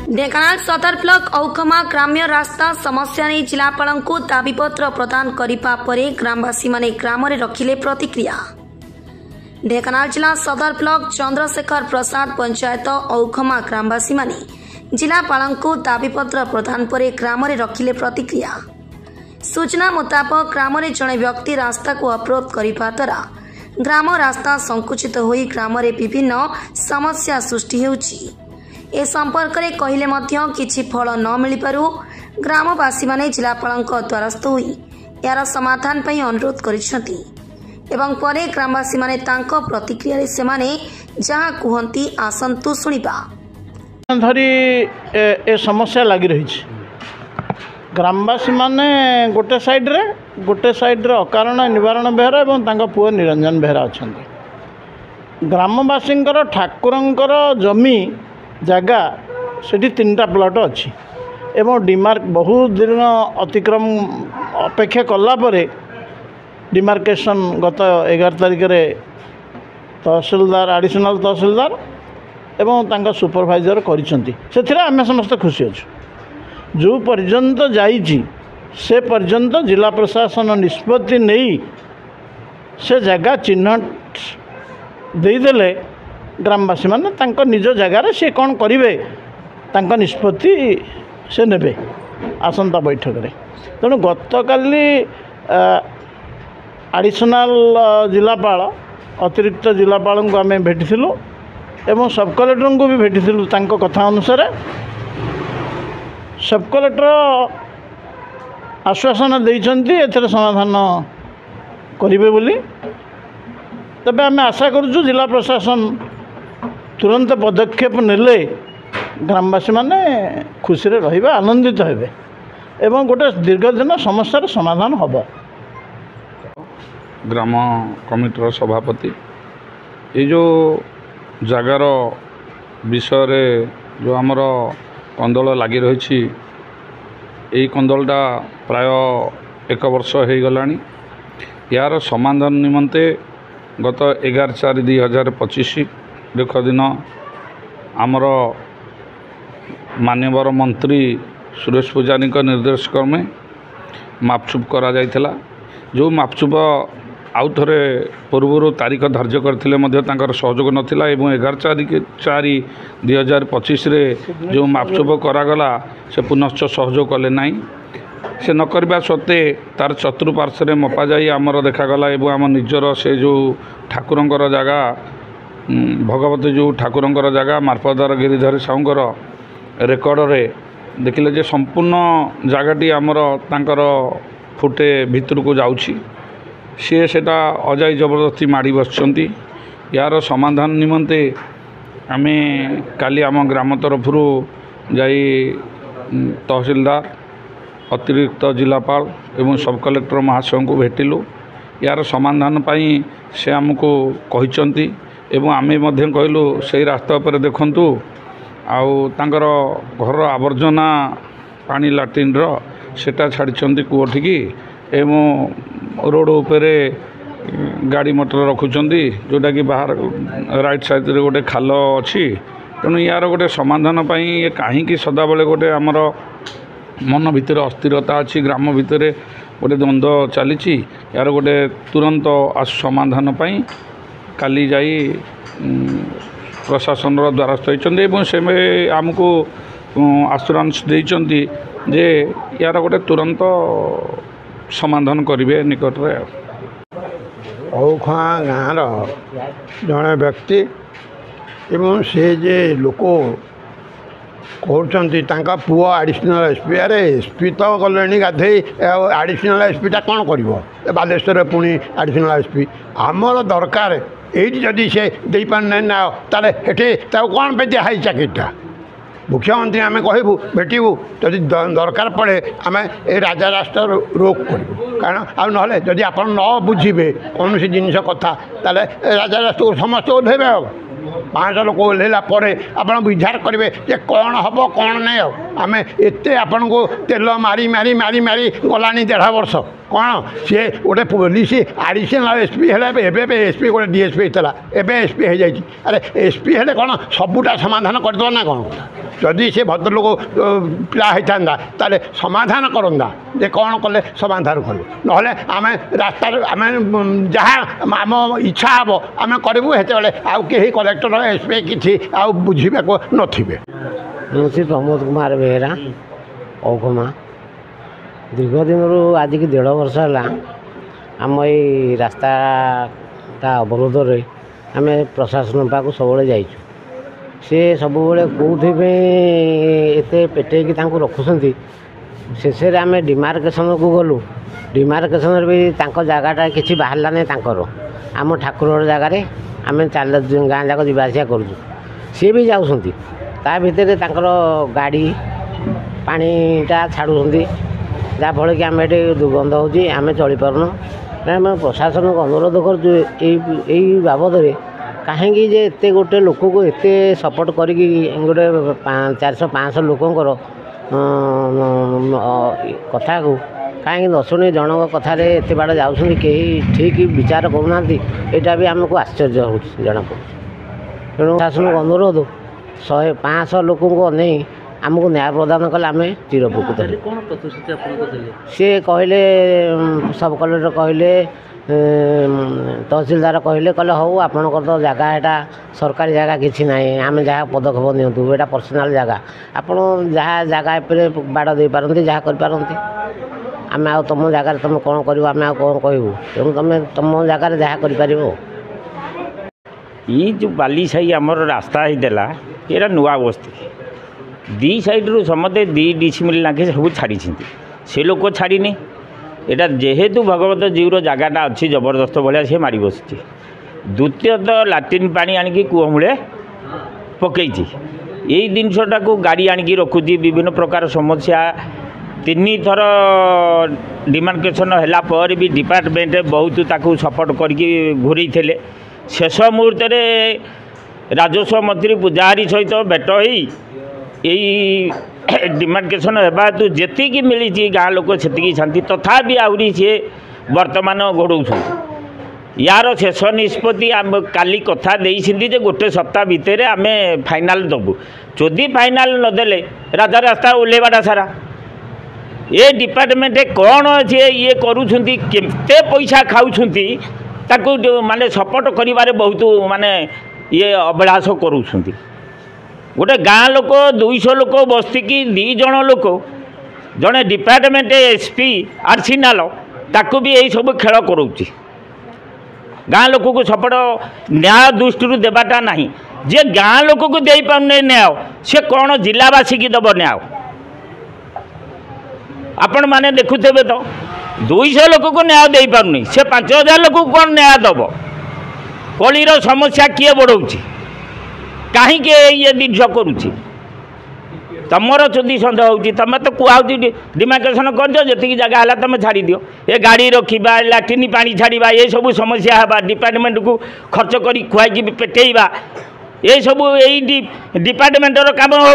ढेंकानाल सदर ब्लॉक औखमा ग्राम्य रास्ता समस्या नहीं जिलापाल को दाबीपत्र प्रदान करने पर ग्रामवासी माने ग्राम में रखिले प्रतिक्रिया। ढेंकानाल जिला सदर ब्लॉक चंद्रशेखर प्रसाद पंचायत औखमा ग्रामवासी माने जिलापाल को दाबीपत्र प्रदान पर ग्राम में रखिले प्रतिक्रिया। सूचना मुताबक ग्राम में जड़े व्यक्ति रास्ता को अवरोध करने द्वारा ग्राम रास्ता संकुचित हो ग्राम में विभिन्न समस्या सृष्टि होउछि। ए संपर्क में कहले किछि फल न मिल पारु ग्रामवासी माने जिलापाल द्वारस्थ होई यार समाधान पई अनुरोध करिसेंती एवं परे ग्रामवासी माने तांको प्रतिक्रिया रे सेमाने जहां कुहंती आसंतु सुनिबा। धरी ए समस्या लगी रही ग्रामवासी माने गोटे साइड रे अकारण निवारण बेहरा एवं तांको पुओ निरंजन बेहरा अछंती। ग्रामवासी ठाकुरंकर जमी जगह सेठी 3टा प्लॉट अच्छी एवं डिमार्क बहुत दिन अतिक्रम अपेक्षा कला परे डिमार्केशन गत 11 तारिख रे तहसीलदार एडिशनल तहसीलदार एवं तांका सुपरवाइजर करिसेंती। सेथिरे आमे समस्त खुशी अछु। जो पर्यंत जाइछि से पर्यंत जिला प्रशासन निष्पत्ति नहीं से जगह चिन्ह देदेले ग्रामवासी माने तांको निज जगार से कौन करेंगे तांको निष्पत्ति से नेबे आसंता बैठक रे। तेणु गतकाली एडिशनल जिलापाल अतिरिक्त जिलापाल को आम भेटिलु एवं सब कलेक्टर को भी भेटिलु। तांको कथा अनुसार सब कलेक्टर आश्वासन देइछंती एथरे समाधान करिवे बोली। तबे आम आशा करूँ जिला प्रशासन तुरंत पदक्षेप नेले ग्रामवासी माने खुशी रे रहिबा आनंदित हेबे एवं गोटे दीर्घ दिन समस्यार समाधान हब। ग्राम कमिटीर सभापति ये जो जगार विषय रे जो आमर कंदल लगी रही यही कंदलटा प्राय 1 वर्ष हो गलानी। यार समाधान निमंते गत 11/4/2025 देख दिन आमर मान्यवर मंत्री सुरेश पूजारी निर्देश क्रमे मापचुप करा जायथिला। जो मापचुप आउ थे पूर्व तारीख धार्य करते सहयोग नाला 11/4/2025 जो मापचुप करागला से पुनश्च सहयोग कले ना से न करवा सत्वे तार चतुर्पार्श्व मपा जाई आमर देखागला एवं आम निजर से जो ठाकुरंकर जगह भगवती जो ठाकुरंकर जगह मार्पदार गिरिधर साहूंकर रेकर्ड रे देखिले जे संपूर्ण जगहटी आमर तांकर फुटे भितर को जाउछि। सी सेटा अजाई जबरदस्ती माड़ी बसचंती। यार समाधान निमंते आमे काली आम ग्राम तरफ जाई तहसीलदार अतिरिक्त जिलापाल एवं सब कलेक्टर महाशय को भेटिलु। यार समाधान पाई से आमको कहिचंती एवं आमे मध्य कहलु से रास्ता पर देखंतु आउ तांकर घर आवर्जना पानी लाट्रिन सेटा छाड़िचंती कूठिकी एवं रोड उपरे गाड़ी मोटर रखुचंती जोटा कि बाहर राइट साइड रे गोटे खाल अच्छी। तेणु यार गोटे समाधान पाई ये कहीं सदा बेले गोटे आमर मन भितर अस्थिरता अच्छी ग्राम भितर गोटे द्वंद्व चली यार गोटे तुरंत समाधान पाई काली जाई प्रशासन द्वारस्थ होती से आमको आश्योरेंस देइचंती जे यार गोटे तुरंत समाधान करेंगे निकट रे। औखा गाँव जड़े व्यक्ति एवं से जे लोक कहते पुओ एडिशनल एसपी अरे एसपी तो गले गाधे एडिशनल एसपीटा कौन कर बालेश्वर पुणी एडिशनल एसपी आमर दरकार ये जदि से दे पारना ना ताले हेठे कौन पे दिखाई चाकरीटा मुख्यमंत्री आम कहबू भेटू जदि दरकार पड़े आम ए राजा राष्ट्र रोक करूँ कारण आ ना जदि आप न बुझे कौन सी जिनस कथा ताले राजा राष्ट्र समस्त ओह्लैबे 500 लोक ओह्लैला आप विचार करेंगे जे कौन हम कौन नहीं। आमे एते आपण को तेल मारी मारी मारी मारी गलानी 1.5 वर्ष कौन सी गोटे पुलिस एडिशनल एसपी है एसपी गोटे डीएसपी होता एवं एसपी हो जाए अरे एसपी है कौन सबूटा समाधान करदे ना कौन जदि से भद्रलोक पिला होता ताले समाधान करंदा जे कौन कले समाधान कले नहले आम रास्ता आम जहाँ आम इच्छा हम आम करूँ हेतु आई कलेक्टर एसपी किसी आउ बुझा नथिबे। मुझे प्रमोद कुमार बेहरा औखमा दीर्घ दिन आज की 1.5 वर्ष है आम ये रास्ता अवरोध आम प्रशासन पाक सब जाइचु सी सब कौथि एत पेटे रखुंट शेष आम डिमार्केशन को गलु डिमार्केशन भी जगटा किसी बाहर नहीं आम ठाकुर जगार आम गाँ जाक जावासिया करुँ सी भी जाऊँगी ता भितर गाड़ी पानीटा छाड़ुं जहाँफल कि आम ये दुर्गंध होमें चली पारन आम प्रशासन को अनुरोध करूँ बाबद कहीं एत गोटे लोक को एत सपोर्ट कर गोटे 400-500 लोकंर कथा को कहीं 10 जनक कथार एत बाड़ जाऊँ कहीं ठीक विचार करूना यहाँ भी आमको आश्चर्य हो जना पड़े तेणु प्रशासन को अनुरोध 100-500 लोक को नहीं आमको न्याय प्रदान कले आम चिरउपकृत सी कहले सब कलेक्टर कहले तहसीलदार कहले हौ आपणकर तो जगह यहाँ सरकारी जगह किसी ना आम जहाँ पदक्षेप नियंतु यहाँ पर्सनाल जगह आपण जहाँ जगह पर बाड़ दे पारती जहाँ करपारती आम आ तुम जगार तुम कौन कर आम आ कौन कहूँ तेणु तुम तुम जगार जहाँ कर ये जो बाली साही आमर रास्ता होता ये नुआ बस्ती दी साइड रू समते 2 डिसिमिल लाखे सब छाड़ी से लोक छाड़नी यहाँ जेहेतु भगवत जीवर जगहटा अच्छी जबरदस्त भाया सी मारी बस द्वितीयत लाट्रिन पानी आणिकी कूह मूले पकई यही जिनटा को गाड़ी आणिकी रखुची विभिन्न प्रकार समस्या 3 थर डिमार्केशन है भी डिपार्टमेंट बहुत ताकू सपोर्ट करके घूरी थे शेष मुहूर्त राजस्व मंत्री पूजाहारी सहित भेट हो डिमार्केशन होगा हेतु जी मिली गाँ लोक से शांति तथापि आहरी सी बर्तमान घोड़ौ यार शेष निष्पत्ति आम काली कथा जे गोटे सप्ताह भितर आम फाइनाल दबु जदि फाइनाल नदेले राजा रास्ता ओल्हेबाटा सारा ये डिपार्टमेंट कौन सी ये करुँचे केते पैसा खाऊँगी ताकू माने सपोर्ट करिबारे बहुत माने ये अभ्यास करुँच गोटे गाँ लोक 200 लोक बस्ती की 2 जन लोक जड़े डिपार्टमेंट एसपी आर्सिनाल ताकू भी यही सब खेल करोची गाँ लोक को सपोर्ट न्याय दृष्टि देवाटा नहीं जे गाँ लोक को दे पाने न्याय से कौन जिलावासी की दब न्याय आपण माने देखुथे तो 200 लोक को न्याय दे पारनी से 5000 लोक को कौन न्याय दब कलीर समस्या किए बढ़ाऊँगी कहीं ये जिन करुच्ची तुमर चुदी सन्देह हो तुम तो कहूँ डिमार्केशन कर जी जगह है तुम छाड़ी दियो ये गाड़ी रखा लाट्रिन पानी छाड़ा ये सब समस्या है डिपार्टमेंट को खर्च कर खुआई पेटेवा ये सब यही डिपार्टमेंटर काम हो